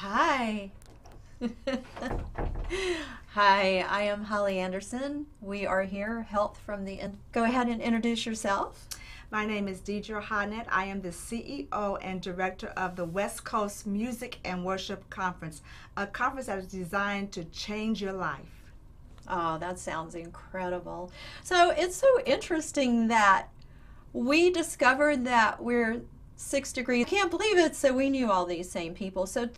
Hi. Hi, I am Holly Anderson. We are here, Health from the End. Go ahead and introduce yourself. My name is Deidre Hodnett. I am the CEO and Director of the West Coast Music and Worship Conference, a conference that is designed to change your life. Oh, that sounds incredible. So it's so interesting that we discovered that we're 6 degrees. I can't believe it. So we knew all these same people. So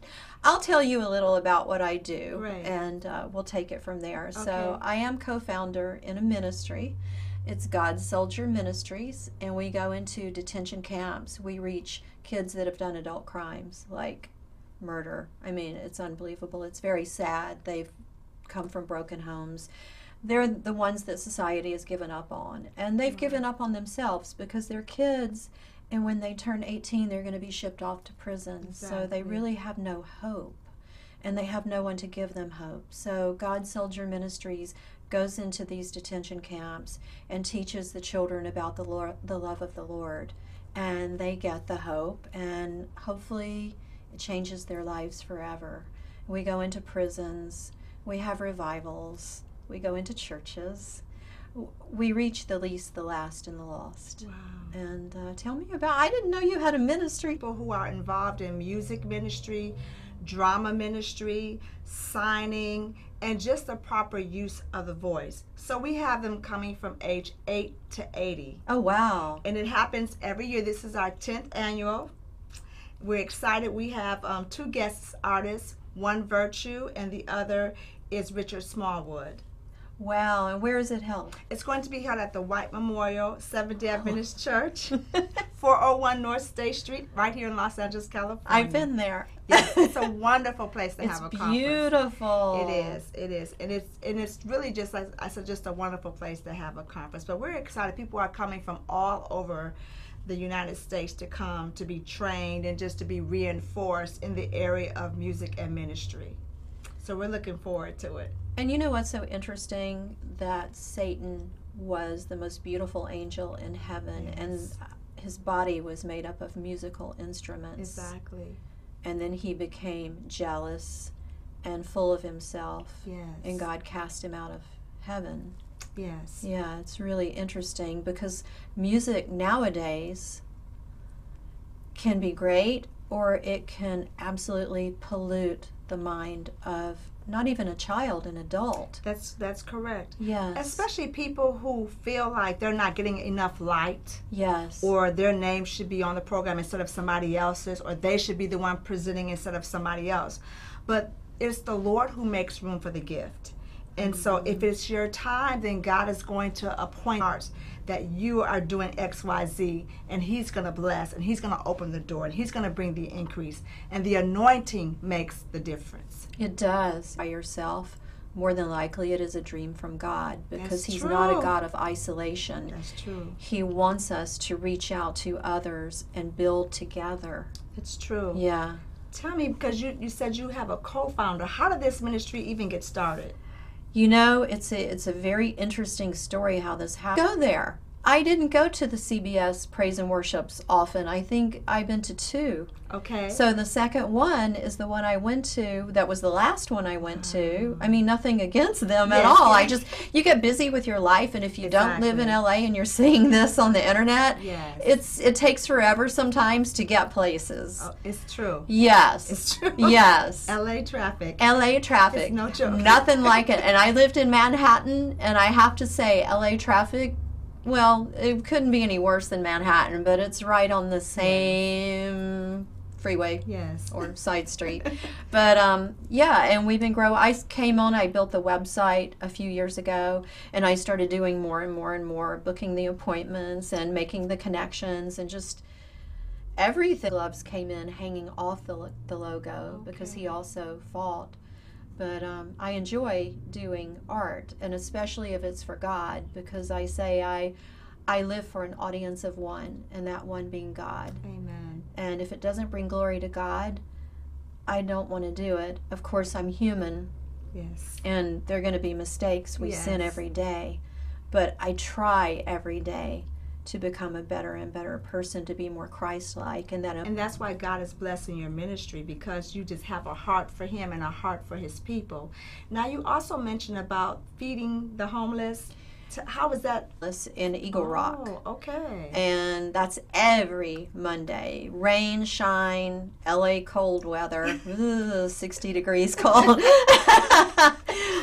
I'll tell you a little about what I do, Right. and we'll take it from there. Okay. So I am co-founder in a ministry. It's God's Soldier Ministries, and we go into detention camps. We reach kids that have done adult crimes like murder. I mean, it's unbelievable. It's very sad. They've come from broken homes. They're the ones that society has given up on, and they've given up on themselves because they're kids, and when they turn 18, they're going to be shipped off to prison. Exactly. So they really have no hope, and they have no one to give them hope. So God's Soldier Ministries goes into these detention camps and teaches the children about the love of the Lord, and they get the hope, and hopefully it changes their lives forever. We go into prisons, we have revivals, we go into churches, we reach the least, the last, and the lost. Wow. And tell me about, I didn't know you had a ministry. People who are involved in music ministry, drama ministry, signing, and just the proper use of the voice. So we have them coming from age 8 to 80. Oh, wow. And it happens every year. This is our 10th annual. We're excited. We have 2 guest artists, one Virtue and the other is Richard Smallwood. Wow, and where is it held? It's going to be held at the White Memorial Seventh-day Adventist Church, 401 North State Street, right here in Los Angeles, California. I've been there. Yes, it's a wonderful place to have a conference. It's beautiful. It is, and it's really just, like I said, just a wonderful place to have a conference. But we're excited. People are coming from all over the United States to come to be trained and just to be reinforced in the area of music and ministry. So we're looking forward to it. And you know what's so interesting? That Satan was the most beautiful angel in heaven, Yes. and his body was made up of musical instruments. Exactly. And then he became jealous and full of himself, Yes. and God cast him out of heaven. Yes. Yeah, it's really interesting because music nowadays can be great, or it can absolutely pollute the mind of not even a child, an adult. That's correct. Yes. Especially people who feel like they're not getting enough light, Yes. or their name should be on the program instead of somebody else's, or they should be the one presenting instead of somebody else. But it's the Lord who makes room for the gift. And so if it's your time, then God is going to appoint hearts that you are doing X, Y, Z, and He's going to bless, and He's going to open the door, and He's going to bring the increase. And the anointing makes the difference. It does. By yourself, more than likely it is a dream from God, because That's He's true. not a God of isolation. That's true. He wants us to reach out to others and build together. It's true. Yeah. Tell me, because you said you have a co-founder. How did this ministry even get started? You know, it's a very interesting story how this happened. Go there. I didn't go to the CBS Praise and Worships often. I think I've been to 2. Okay. So the second one is the one I went to. That was the last one I went to. I mean, nothing against them at Yes, all. yes. You get busy with your life, and if you don't live in Exactly. LA and you're seeing this on the internet, Yes. it takes forever sometimes to get places. Oh, it's true. Yes. It's true. Yes. LA traffic. LA traffic. It's no joke. Nothing like it. And I lived in Manhattan, and I have to say, LA traffic, well, it couldn't be any worse than Manhattan, but it's right on the same freeway Yes. or side street. But yeah, and we've been growing. I came on, I built the website a few years ago, and I started doing more and more and more, booking the appointments and making the connections, and just everything. Gloves came in hanging off the logo because he also fought. But I enjoy doing art, and especially if it's for God, because I say I live for an audience of one, and that one being God. Amen. And if it doesn't bring glory to God, I don't want to do it. Of course, I'm human, Yes. and there are going to be mistakes. We sin Yes. every day. But I try every day to become a better and better person, to be more Christ-like. And that's why God is blessing your ministry, because you just have a heart for Him and a heart for His people. Now, you also mentioned about feeding the homeless. How is that? In Eagle Rock. Oh, okay. And that's every Monday. Rain, shine, LA cold weather, 60 degrees cold.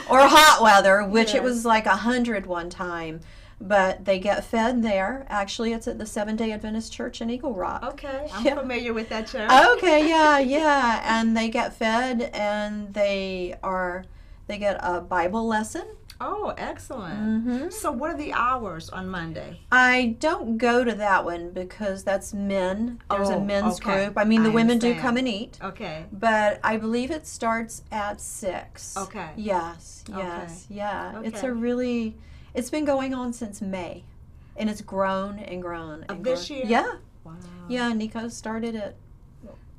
Or hot weather, which it was like 100 one time. But they get fed there. Actually, it's at the Seventh-day Adventist Church in Eagle Rock. Okay, I'm familiar with that church. Okay, yeah. And they get fed, and they get a Bible lesson. Oh, excellent. Mm-hmm. So what are the hours on Monday? I don't go to that one because that's men. There's a men's group. I mean, the women do come and eat. Okay. But I believe it starts at 6. Okay. Yes, yeah. Okay. It's been going on since May. And it's grown and grown. Of this year? Yeah. Wow. Yeah, Nico started it,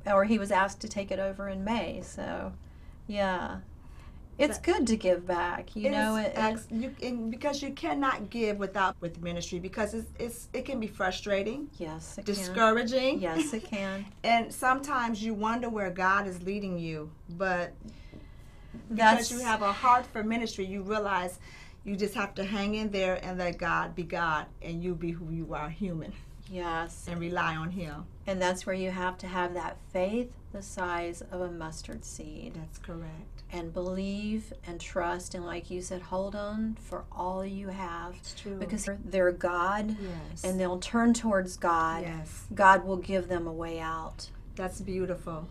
or he was asked to take it over in May. So, yeah. It's good to give back, because you cannot give with ministry, because it can be frustrating. Yes, it discouraging. Can. Yes, it can. And sometimes you wonder where God is leading you, but because you have a heart for ministry, you realize you just have to hang in there and let God be God, and you be who you are, human. Yes. And rely on Him. And that's where you have to have that faith the size of a mustard seed. That's correct. And believe and trust, and like you said, hold on for all you have. It's true. Because they're God, and they'll turn towards God. Yes. God will give them a way out. That's beautiful.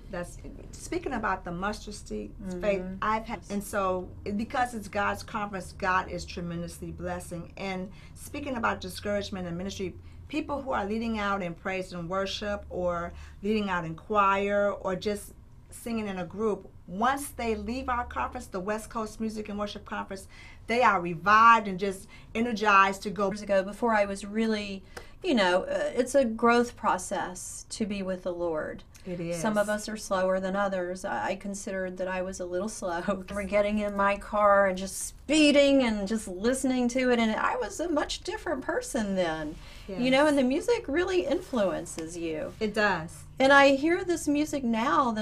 Speaking about the mustard seed faith I've had, and so because it's God's conference, God is tremendously blessing. And speaking about discouragement in ministry, people who are leading out in praise and worship, or leading out in choir, or just singing in a group, once they leave our conference, the West Coast Music and Worship Conference, they are revived and just energized to go. Years ago, before I was really, it's a growth process to be with the Lord. It is. Some of us are slower than others. I considered that I was a little slow. We're getting in my car and just speeding and just listening to it, and I was a much different person then. Yes. And the music really influences you. It does. And I hear this music now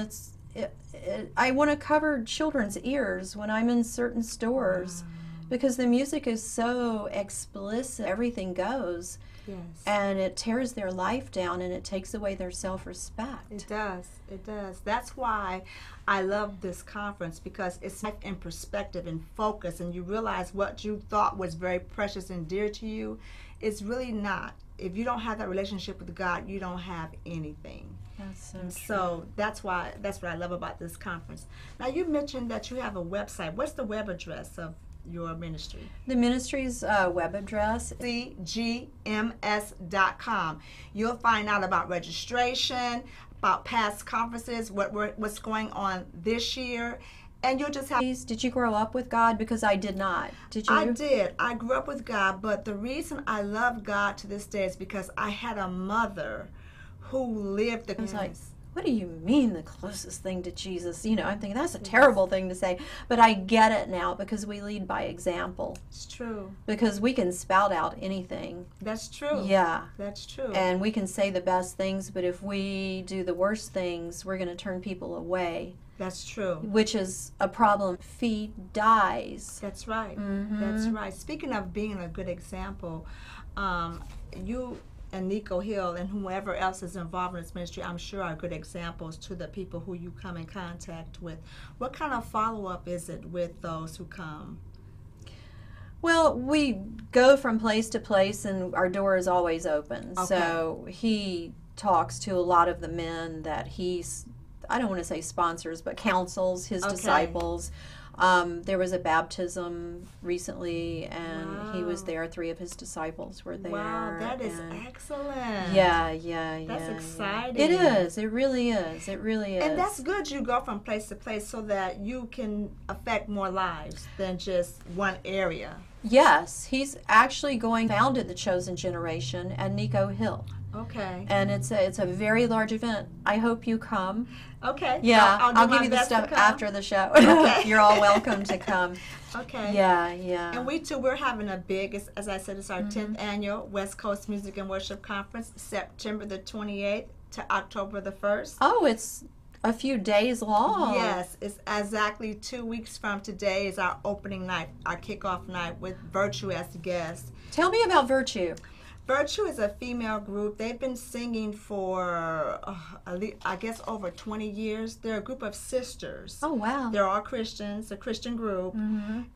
I want to cover children's ears when I'm in certain stores, because the music is so explicit. Everything goes. Yes. And it tears their life down, and it takes away their self-respect. It does. It does. That's why I love this conference, because it's life in perspective and focus, and you realize what you thought was very precious and dear to you is really not. If you don't have that relationship with God, you don't have anything. That's so true. So that's what I love about this conference. Now, you mentioned that you have a website. What's the web address of your ministry? The ministry's web address, cgms.com. You'll find out about registration, about past conferences, what's going on this year, and you'll just have. Did you grow up with God? Because I did not. Did you? I did. I grew up with God, but the reason I love God to this day is because I had a mother who lived the. I was like, what do you mean the closest thing to Jesus? I'm thinking that's a terrible thing to say, but I get it now, because we lead by example. It's true. Because we can spout out anything. That's true. Yeah. That's true. And we can say the best things, but if we do the worst things, we're going to turn people away. That's true. Which is a problem. Feed dies. That's right. Mm-hmm. That's right. Speaking of being a good example, you and Nico Hill and whoever else is involved in this ministry, I'm sure, are good examples to the people who you come in contact with. What kind of follow-up is it with those who come? Well, we go from place to place, and our door is always open. Okay. So he talks to a lot of the men that I don't want to say sponsors, but counsels, his disciples. There was a baptism recently, and he was there. 3 of his disciples were there. Wow, that is excellent. Yeah. That's exciting. It is. It really is. It really is. And that's good. You go from place to place so that you can affect more lives than just one area. Yes, he's actually founded the Chosen Generation and Nico Hill. Okay. And it's a very large event. I hope you come. Okay. Yeah, I'll I'll do give my you the best to stuff come. after the show. Okay. You're all welcome to come. Okay. Yeah, yeah. And we too, we're having a big, as I said, it's our 10th annual West Coast Music and Worship Conference, September the 28th to October the 1st. Oh, it's a few days long. Yes, it's exactly 2 weeks from today is our opening night, our kickoff night with Virtue as the guest. Tell me about Virtue. Virtue is a female group. They've been singing for, I guess, over 20 years. They're a group of sisters. Oh, wow. They're all Christians, a Christian group.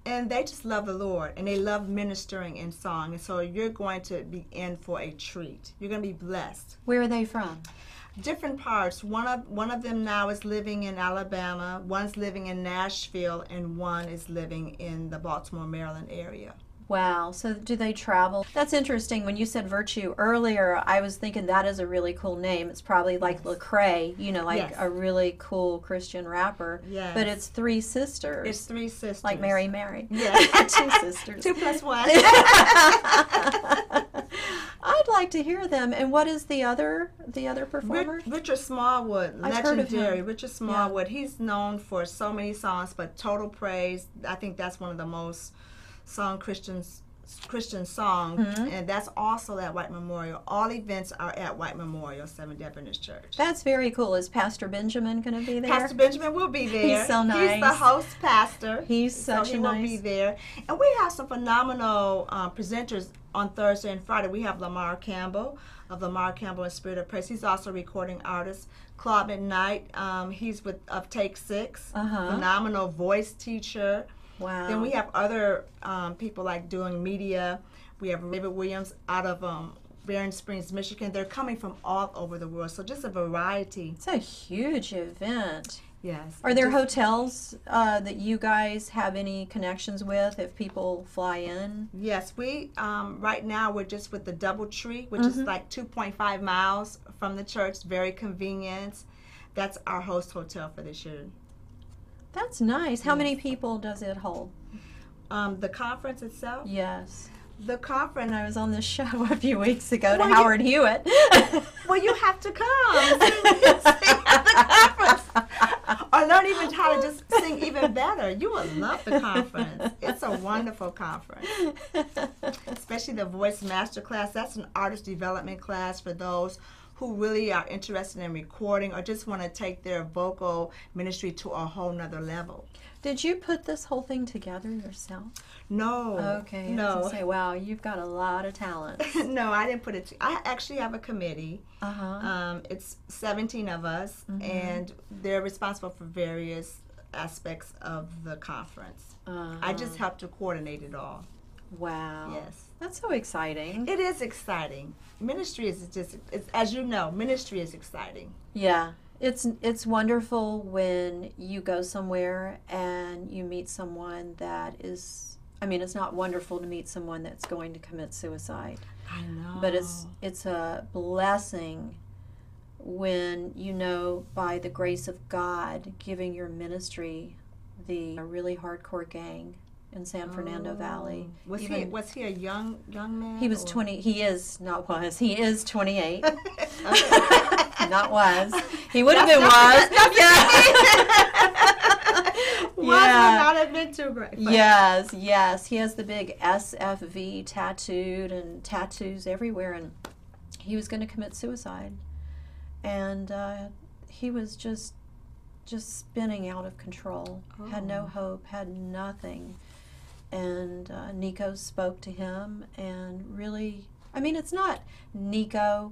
And they just love the Lord. And they love ministering in song. And so you're going to be in for a treat. You're going to be blessed. Where are they from? Different parts. One of them now is living in Alabama. One's living in Nashville. And one is living in the Baltimore, Maryland area. Wow. So do they travel? That's interesting. When you said Virtue earlier, I was thinking that is a really cool name. It's probably like Lecrae, you know, like a really cool Christian rapper. Yes. But it's three sisters. It's three sisters. Like Mary Mary. Yeah. Two sisters. 2 plus 1. I'd like to hear them. And what is the other performer? Richard Smallwood, I've heard of legendary. him. Richard Smallwood. He's known for so many songs, but Total Praise, I think that's one of the most sung Christian songs, and that's also at White Memorial. All events are at White Memorial Seventh-day Adventist Church. That's very cool. Is Pastor Benjamin going to be there? Pastor Benjamin will be there. He's so nice. He's the host pastor. He's such so he a will nice. be there. And we have some phenomenal presenters on Thursday and Friday. We have Lamar Campbell of Lamar Campbell and Spirit of Praise. He's also a recording artist. Claude McKnight, he's of Take Six. Phenomenal voice teacher. Wow. Then we have other people like doing media. We have David Williams out of Barron Springs, Michigan. They're coming from all over the world, so just a variety. It's a huge event. Yes. Are there hotels that you guys have any connections with if people fly in? Yes, we right now we're just with the DoubleTree, which is like 2.5 miles from the church. Very convenient. That's our host hotel for this year. That's nice. How many people does it hold? The conference itself? Yes. The conference. I was on this show a few weeks ago to Howard Hewitt. Well, you have to come sing at the conference. Or learn even how to just sing even better. You will love the conference. It's a wonderful conference. Especially the Voice Masterclass. That's an artist development class for those who really are interested in recording or just want to take their vocal ministry to a whole nother level. Did you put this whole thing together yourself? No. Okay. No. I was gonna say, wow, you've got a lot of talent. No, I didn't put it. I actually have a committee. It's 17 of us, and they're responsible for various aspects of the conference. I just help to coordinate it all. Wow. Yes. That's so exciting. It is exciting. Ministry is just, as you know, ministry is exciting. Yeah. It's wonderful when you go somewhere and you meet someone that is, I mean, it's not wonderful to meet someone that's going to commit suicide. I know. But it's a blessing when you know, by the grace of God, giving your ministry a really hardcore gang in San Fernando Valley. Was he a young man? He was 20. He is 28. Not was. He would have been was. Would not have been too great. Yes. He has the big SFV tattooed and tattoos everywhere, and he was going to commit suicide. And he was just spinning out of control. Had no hope, had nothing. And Nico spoke to him and really, I mean, it's not Nico,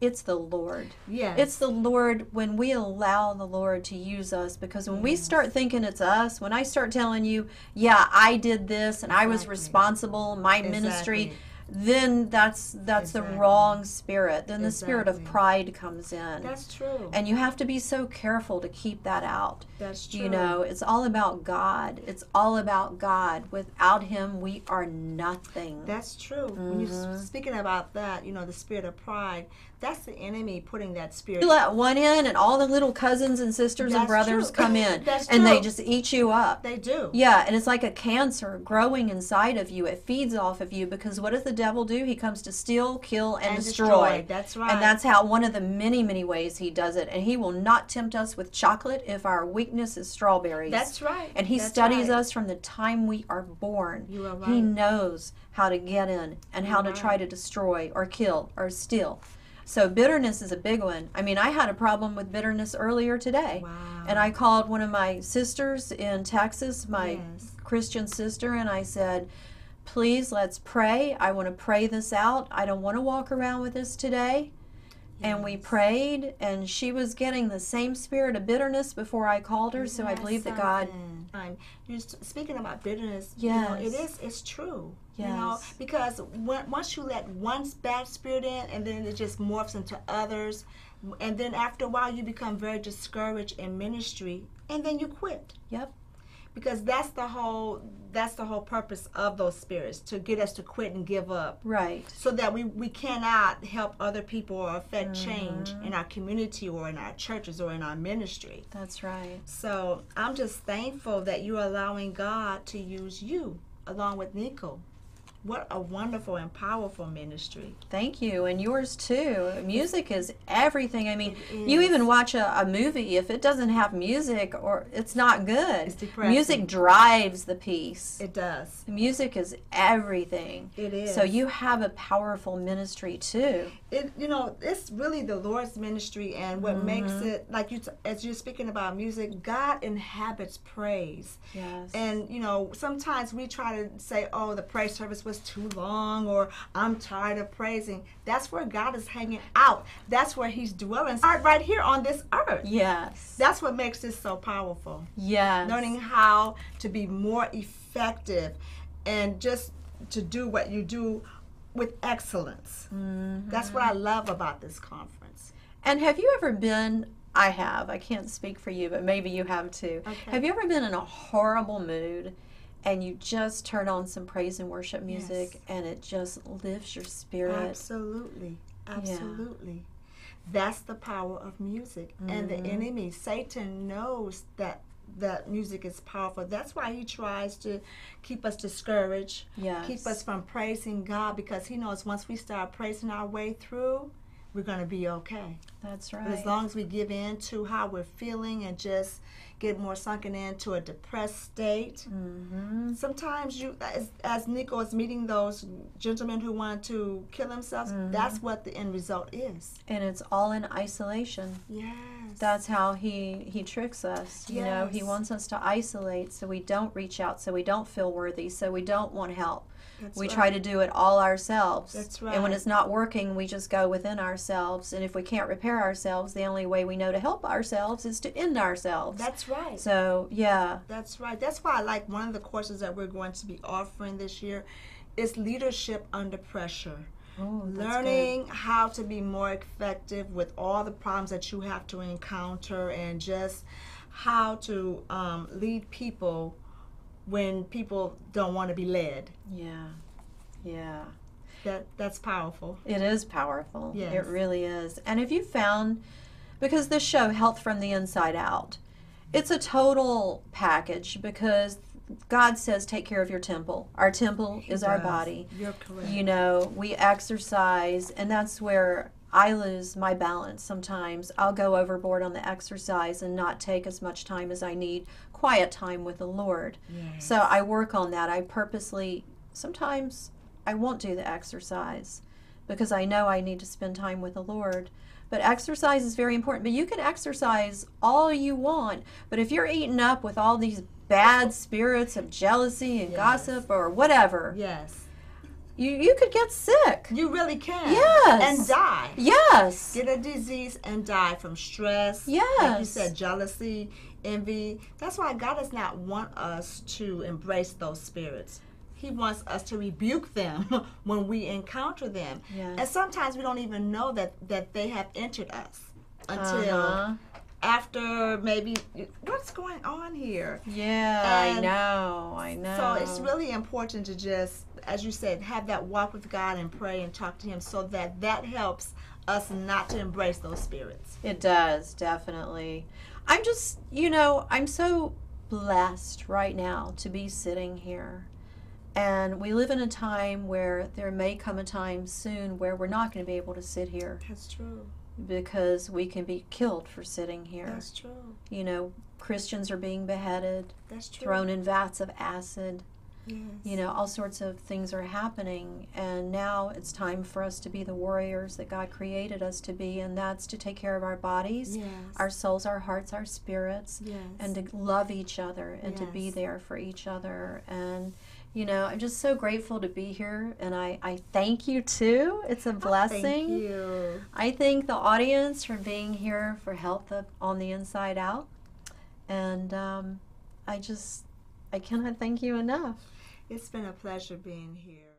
it's the Lord. Yes. It's the Lord when we allow the Lord to use us, because when we start thinking it's us, when I start telling you, yeah, I did this and I was responsible, my ministry, then that's the wrong spirit. Then the spirit of pride comes in. That's true. And you have to be so careful to keep that out. That's true. You know, it's all about God. It's all about God. Without Him, we are nothing. That's true. When you're speaking about that, you know, the spirit of pride, That's the enemy putting that spirit. You let one in, and all the little cousins and sisters and That's brothers true. come in, That's and they true. just eat you up. They do. Yeah, and it's like a cancer growing inside of you. It feeds off of you, because what does the devil do? He comes to steal, kill, and destroy. That's right. And that's how, one of the many, many ways he does it. And he will not tempt us with chocolate if our weakness is strawberries. That's right. And he That's studies right. us from the time we are born. You are right. He knows how to get in and how to You're try right. to destroy or kill or steal. So bitterness is a big one. I mean, I had a problem with bitterness earlier today. Wow. And I called one of my sisters in Texas, my Yes. Christian sister, and I said, please, let's pray. I want to pray this out. I don't want to walk around with this today. And we prayed, and she was getting the same spirit of bitterness before I called her. So I believe that God... You're speaking about bitterness. Yes. You know, it's true. You know, Yes. because once you let one bad spirit in, and then it just morphs into others, and then after a while you become very discouraged in ministry, and then you quit. Yep. Because that's the whole purpose of those spirits, to get us to quit and give up. Right. So that we cannot help other people or affect change in our community or in our churches or in our ministry. That's right. So I'm just thankful that you're allowing God to use you along with Nico. What a wonderful and powerful ministry. Thank you, and yours too. Music is everything. I mean, It you is. even watch a movie, if it doesn't have music, or it's not good. It's depressing. Music drives the piece. It does. Music is everything. It is. So you have a powerful ministry too. It's really the Lord's ministry, and what makes it, like as you're speaking about music, God inhabits praise. Yes. And sometimes we try to say, oh, the praise service was too long, or I'm tired of praising. That's where God is hanging out. That's where He's dwelling, right here on this earth. Yes. That's what makes this so powerful. Yes. Learning how to be more effective and just to do what you do with excellence. That's what I love about this conference. And have you ever been, I have, I can't speak for you, but maybe you have too. Okay. Have you ever been in a horrible mood and you just turn on some praise and worship music, Yes. and it just lifts your spirit? Absolutely. Absolutely. That's the power of music. And the enemy, Satan, knows that music is powerful. That's why he tries to keep us discouraged, Yes. keep us from praising God, because he knows once we start praising our way through, we're going to be okay. That's right. But as long as we give in to how we're feeling and just get more sunken into a depressed state, sometimes as Nico is meeting those gentlemen who want to kill themselves, that's what the end result is. And it's all in isolation. Yes. That's how he tricks us. You know, he Yes. wants us to isolate so we don't reach out, so we don't feel worthy, so we don't want help. That's We right. try to do it all ourselves. That's And when right. it's not working, we just go within ourselves. And if we can't repair ourselves, the only way we know to help ourselves is to end ourselves. That's right. So, yeah. That's right. That's why I like one of the courses that we're going to be offering this year is leadership under pressure. Oh, that's Learning how to be more effective with all the problems that you have to encounter, and just how to lead people when people don't want to be led. good. Yeah. Yeah. That's powerful. It is powerful. Yes. It really is. And have you found, because this show, Health from the Inside Out, it's a total package, because God says take care of your temple. Our temple is our body. You're correct. You know, we exercise, and that's where I lose my balance sometimes. I'll go overboard on the exercise and not take as much time as I need, quiet time with the Lord. Yes. So I work on that. I purposely, sometimes I won't do the exercise because I know I need to spend time with the Lord. But exercise is very important. But you can exercise all you want, but if you're eaten up with all these bad spirits of jealousy and gossip or whatever, Yes. you could get sick. You really can. Yes. And die. Yes. Get a disease and die from stress. Yes. Like you said, jealousy, envy. That's why God does not want us to embrace those spirits. He wants us to rebuke them when we encounter them. Yes. And sometimes we don't even know that they have entered us until after maybe, what's going on here? Yeah, And I know. So it's really important to just, as you said, have that walk with God and pray and talk to Him, so that helps us not to embrace those spirits. It does, definitely. I'm just, I'm so blessed right now to be sitting here. And we live in a time where there may come a time soon where we're not going to be able to sit here. That's true. Because we can be killed for sitting here. That's true. Christians are being beheaded. That's true. Thrown in vats of acid. Yes. All sorts of things are happening, and now it's time for us to be the warriors that God created us to be, and that's to take care of our bodies, Yes. our souls, our hearts, our spirits, Yes. and to love each other and to be there for each other. And I'm just so grateful to be here, and I thank you too. It's a blessing. Thank you. I thank the audience for being here for Health on the Inside Out, and I cannot thank you enough. It's been a pleasure being here.